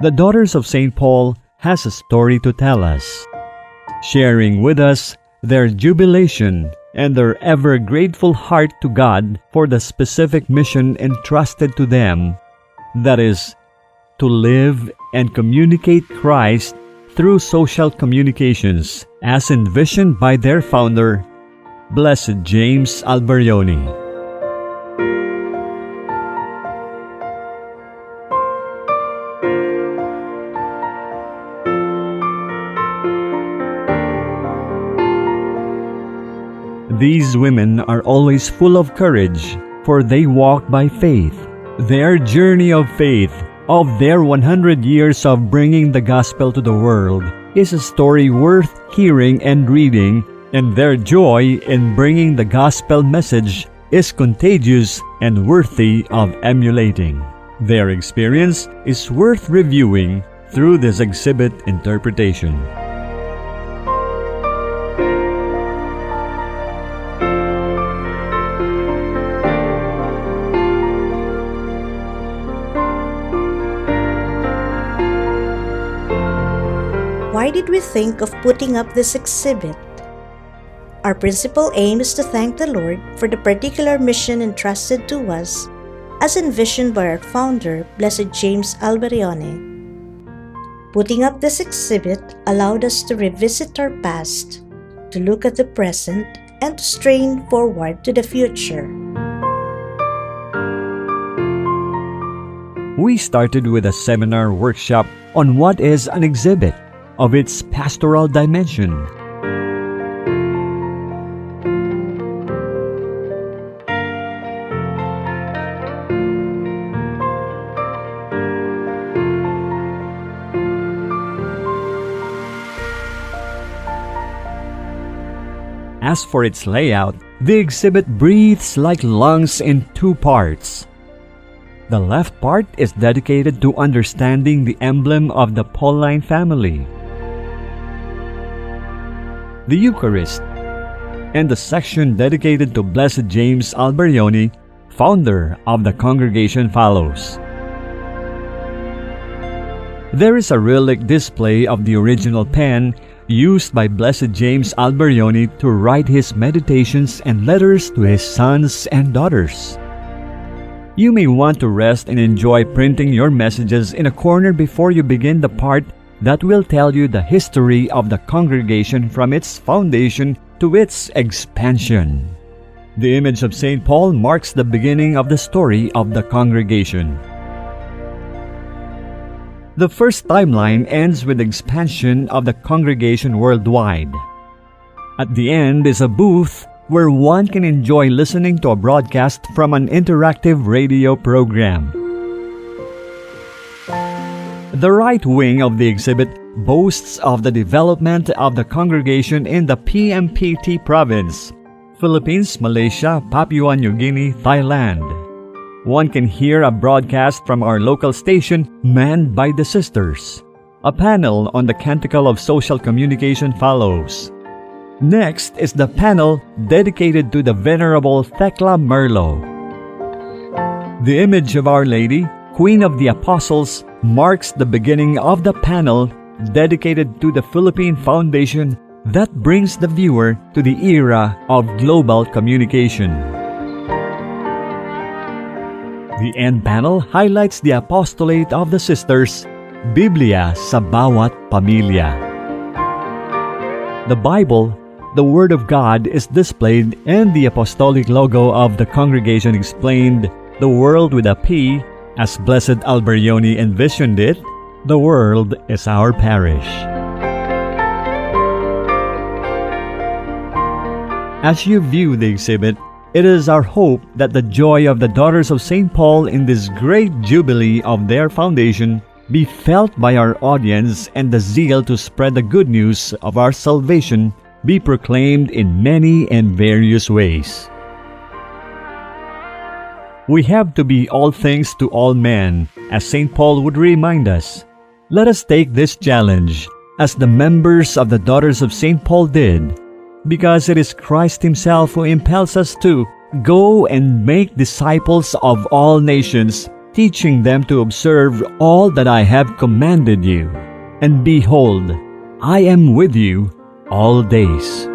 the Daughters of St. Paul has a story to tell us, sharing with us their jubilation and their ever grateful heart to God for the specific mission entrusted to them, that is, to live and communicate Christ through social communications as envisioned by their founder, Blessed James Alberione. These women are always full of courage, for they walk by faith. Their journey of faith, of their 100 years of bringing the gospel to the world, is a story worth hearing and reading, and their joy in bringing the gospel message is contagious and worthy of emulating. Their experience is worth reviewing through this exhibit interpretation. Why did we think of putting up this exhibit? Our principal aim is to thank the Lord for the particular mission entrusted to us as envisioned by our founder, Blessed James Alberione. Putting up this exhibit allowed us to revisit our past, to look at the present, and to strain forward to the future. We started with a seminar workshop on what is an exhibit, of its pastoral dimension. As for its layout, the exhibit breathes like lungs in two parts. The left part is dedicated to understanding the emblem of the Pauline family, the Eucharist, and the section dedicated to Blessed James Alberione, founder of the congregation, follows. There is a relic display of the original pen used by Blessed James Alberione to write his meditations and letters to his sons and daughters. You may want to rest and enjoy printing your messages in a corner before you begin the part that will tell you the history of the congregation from its foundation to its expansion. The image of St. Paul marks the beginning of the story of the congregation. The first timeline ends with the expansion of the congregation worldwide. At the end is a booth where one can enjoy listening to a broadcast from an interactive radio program. The right wing of the exhibit boasts of the development of the congregation in the PMPT province, Philippines, Malaysia, Papua New Guinea, Thailand. One can hear a broadcast from our local station manned by the sisters. A panel on the Canticle of Social Communication follows. Next is the panel dedicated to the Venerable Thecla Merlo. The image of Our Lady, Queen of the Apostles, marks the beginning of the panel dedicated to the Philippine Foundation that brings the viewer to the era of global communication. The end panel highlights the apostolate of the sisters, Biblia sa Bawat Pamilya. The Bible, the Word of God, is displayed, and the apostolic logo of the congregation explained, the world with a P, as Blessed Alberione envisioned it. The world is our parish. As you view the exhibit, it is our hope that the joy of the Daughters of St. Paul in this great jubilee of their foundation be felt by our audience, and the zeal to spread the good news of our salvation be proclaimed in many and various ways. We have to be all things to all men, as St. Paul would remind us. Let us take this challenge, as the members of the Daughters of St. Paul did, because it is Christ Himself who impels us to go and make disciples of all nations, teaching them to observe all that I have commanded you. And behold, I am with you all days,